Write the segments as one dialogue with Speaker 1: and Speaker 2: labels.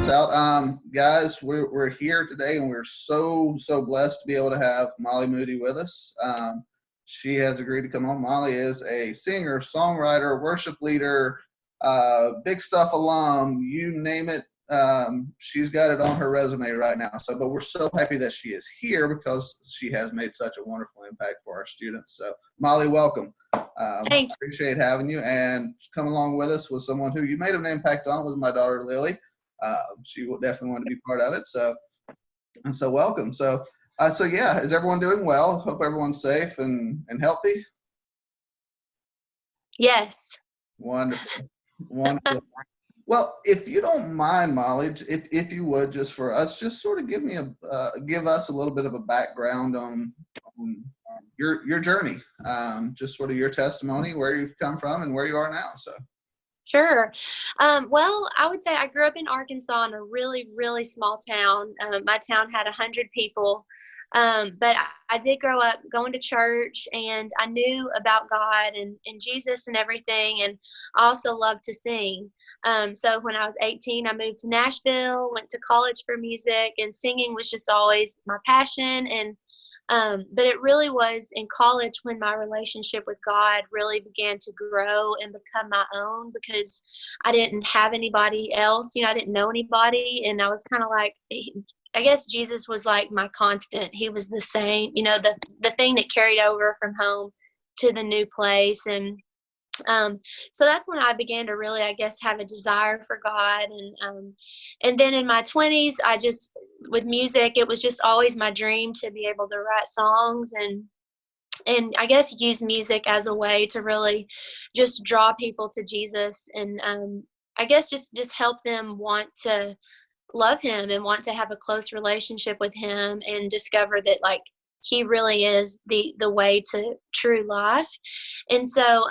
Speaker 1: starts out. Guys, we're here today, and we're so blessed to be able to have Molly Moody with us. She has agreed to come on. Molly is a singer, songwriter, worship leader, big stuff alum, you name it. She's got it on her resume right now. But we're so happy that she is here because she has made such a wonderful impact for our students. So, Molly, welcome.
Speaker 2: Thanks.
Speaker 1: Appreciate having you, and come along with us with someone who you made an impact on with my daughter Lily. She will definitely want to be part of it. So welcome. So yeah, is everyone doing well? Hope everyone's safe and healthy.
Speaker 2: Yes.
Speaker 1: Wonderful. Well, if you don't mind, Molly, if you would, just for us, just sort of give us a little bit of a background on your journey, just sort of your testimony, where you've come from and where you are now. So.
Speaker 2: Sure. Well, I would say I grew up in Arkansas in a really, really small town. My town had 100 people. But I did grow up going to church, and I knew about God and Jesus and everything. And I also loved to sing. So when I was 18, I moved to Nashville, went to college for music, and singing was just always my passion. And but it really was in college when my relationship with God really began to grow and become my own, because I didn't have anybody else. I didn't know anybody, and I was kind of like, I guess Jesus was like my constant. He was the same, the thing that carried over from home to the new place. And so that's when I began to really, I guess, have a desire for God. And then in my 20s, with music, it was just always my dream to be able to write songs and I guess use music as a way to really just draw people to Jesus, and I guess just help them want to love him and want to have a close relationship with him, and discover that he really is the way to true life. And so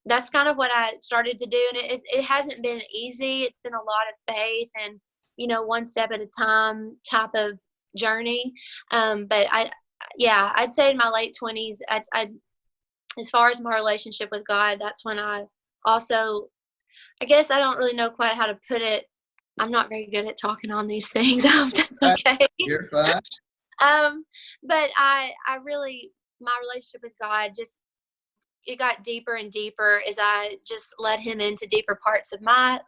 Speaker 2: that's kind of what I started to do. And it hasn't been easy. It's been a lot of faith and, one step at a time type of journey. But I'd say in my late 20s, I as far as my relationship with God, that's when I also, I guess I don't really know quite how to put it. I'm not very good at talking on these things. I hope that's okay.
Speaker 1: You're fine.
Speaker 2: But I really, my relationship with God it got deeper and deeper as I just let him into deeper parts of my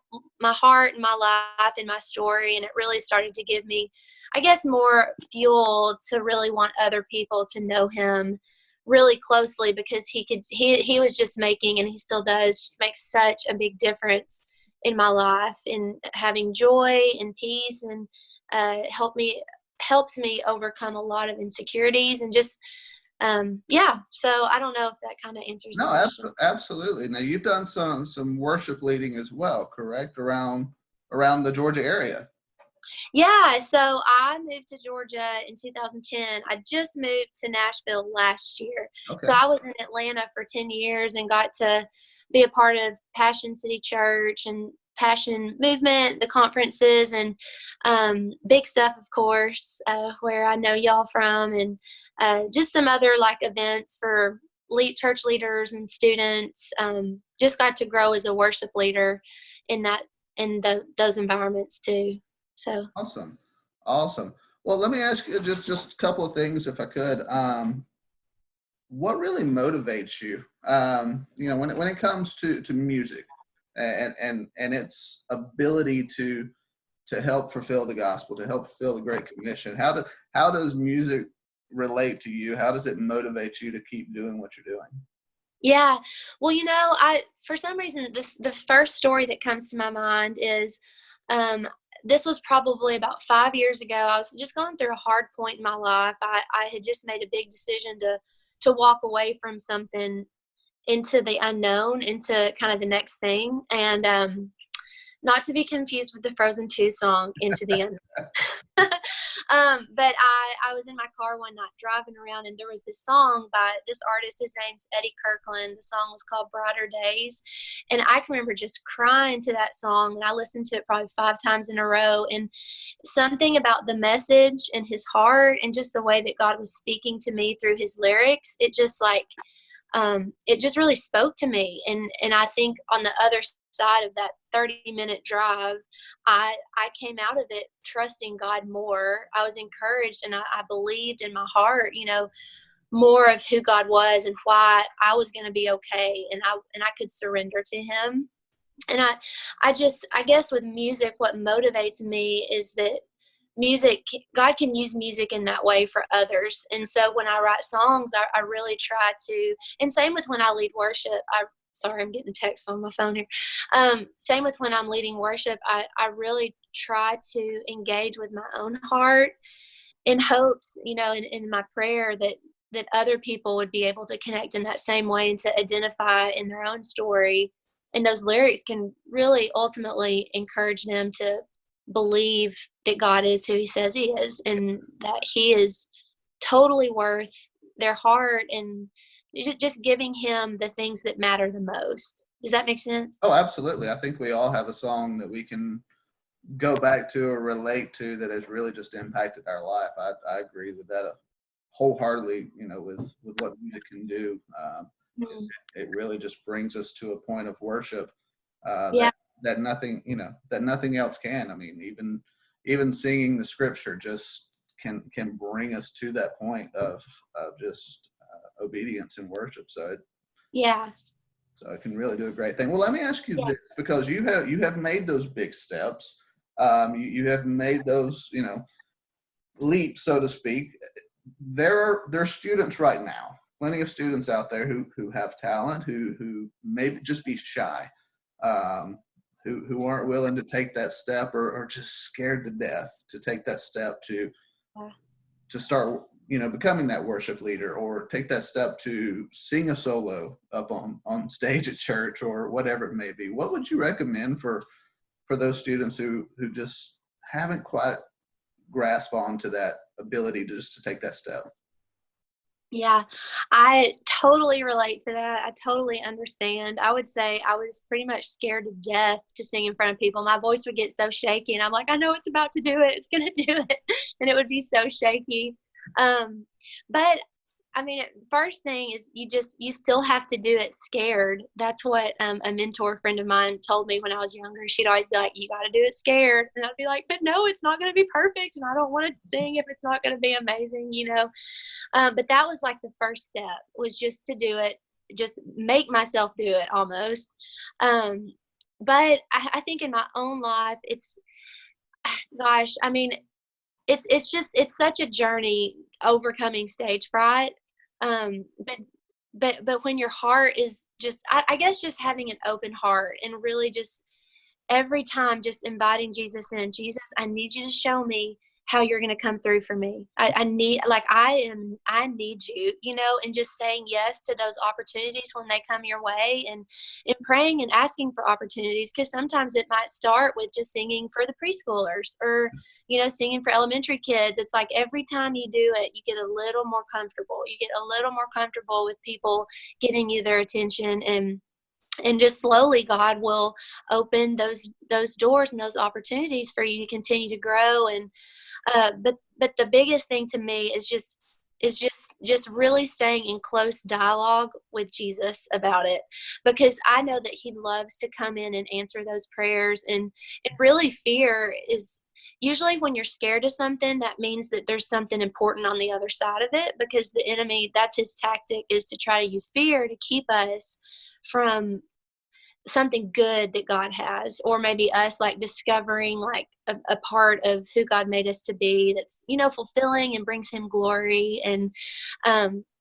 Speaker 2: heart and my life and my story. And it really started to give me, I guess, more fuel to really want other people to know him really closely, because he was just making, and he still does, just makes such a big difference in my life, in having joy and peace, and helps me overcome a lot of insecurities, and just so I don't know if that kind of answers the question.
Speaker 1: Absolutely. Now, you've done some worship leading as well, correct, around the Georgia area?
Speaker 2: Yeah, so I moved to Georgia in 2010. I just moved to Nashville last year. Okay. So I was in Atlanta for 10 years and got to be a part of Passion City Church and Passion Movement, the conferences, and big stuff, of course, where I know y'all from, and just some other events for church leaders and students. Just got to grow as a worship leader in those environments too. So
Speaker 1: awesome. Well, let me ask you just a couple of things, if I could. What really motivates you? When it comes to music and its ability to help fulfill the gospel, to help fulfill the Great Commission. How does music relate to you? How does it motivate you to keep doing what you're doing?
Speaker 2: Yeah. Well, for some reason, the first story that comes to my mind is, this was probably about 5 years ago. I was just going through a hard point in my life. I had just made a big decision to walk away from something into the unknown, into kind of the next thing. And not to be confused with the Frozen 2 song, Into the Unknown. But I was in my car one night driving around, and there was this song by this artist. His name's Eddie Kirkland. The song was called Brighter Days. And I can remember just crying to that song. And I listened to it probably 5 times in a row. And something about the message and his heart and just the way that God was speaking to me through his lyrics, it just it just really spoke to me. And I think on the other side of that 30-minute drive, I came out of it trusting God more. I was encouraged, and I believed in my heart, more of who God was and why I was going to be okay, and I could surrender to Him. And I guess with music, what motivates me is that God can use music in that way for others. And so when I write songs, I really try to, and same with when I lead worship. Sorry, I'm getting texts on my phone here. Same with when I'm leading worship, I really try to engage with my own heart in hopes, in my prayer that other people would be able to connect in that same way and to identify in their own story. And those lyrics can really ultimately encourage them to believe that God is who He says He is, and that He is totally worth their heart, and just giving Him the things that matter the most. Does that make sense?
Speaker 1: Oh, absolutely. I think we all have a song that we can go back to or relate to that has really just impacted our life. I agree with that wholeheartedly, with what music can do. It really just brings us to a point of worship
Speaker 2: Yeah.
Speaker 1: that nothing, that nothing else can. I mean, even singing the scripture just can bring us to that point of just obedience and worship. So it can really do a great thing. Well, let me ask you this, because you have made those big steps. You have made those, leaps, so to speak. There are students right now, plenty of students out there who have talent, who may just be shy, who aren't willing to take that step, or just scared to death to take that step to start, becoming that worship leader, or take that step to sing a solo up on stage at church, or whatever it may be. What would you recommend for those students who just haven't quite grasped onto that ability to take that step?
Speaker 2: Yeah, I totally relate to that. I totally understand. I would say I was pretty much scared to death to sing in front of people. My voice would get so shaky, and I'm like, I know it's about to do it. It's going to do it. And it would be so shaky. But I mean, first thing is you still have to do it scared. That's what a mentor friend of mine told me when I was younger. She'd always be like, you got to do it scared. And I'd be like, but no, it's not going to be perfect. And I don't want to sing if it's not going to be amazing, But that was like the first step, was just to do it, just make myself do it almost. But I think in my own life, gosh, I mean, it's such a journey overcoming stage fright. But when your heart is just, I guess, just having an open heart, and really just every time just inviting Jesus in. Jesus, I need you to show me how you're going to come through for me. I need you, and just saying yes to those opportunities when they come your way, and praying and asking for opportunities, because sometimes it might start with just singing for the preschoolers, or, singing for elementary kids. It's like every time you do it, you get a little more comfortable. You get a little more comfortable with people giving you their attention, and just slowly God will open those doors and those opportunities for you to continue to grow. And but the biggest thing to me is just really staying in close dialogue with Jesus about it, because I know that He loves to come in and answer those prayers. And really, fear is usually, when you're scared of something, that means that there's something important on the other side of it, because the enemy, that's his tactic, is to try to use fear to keep us from something good that God has, or maybe us like discovering like a part of who God made us to be that's, fulfilling and brings Him glory. And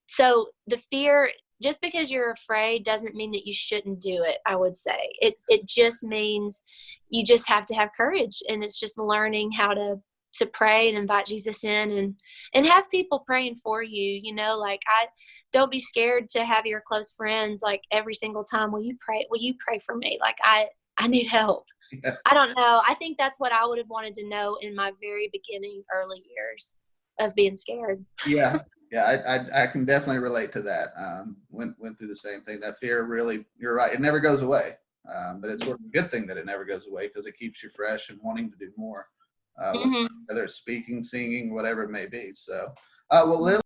Speaker 2: so the fear, just because you're afraid doesn't mean that you shouldn't do it. I would say it just means you just have to have courage, and it's just learning how to pray and invite Jesus in, and have people praying for you. Like, I don't be scared to have your close friends, like, every single time, will you pray for me? Like, I need help.
Speaker 1: Yeah.
Speaker 2: I don't know. I think that's what I would have wanted to know in my very beginning, early years of being scared.
Speaker 1: Yeah. I can definitely relate to that. Went through the same thing. That fear, really, you're right, it never goes away. But it's sort of a good thing that it never goes away, because it keeps you fresh and wanting to do more.
Speaker 2: Mm-hmm.
Speaker 1: Whether it's speaking, singing, whatever it may be. So, well, Lily,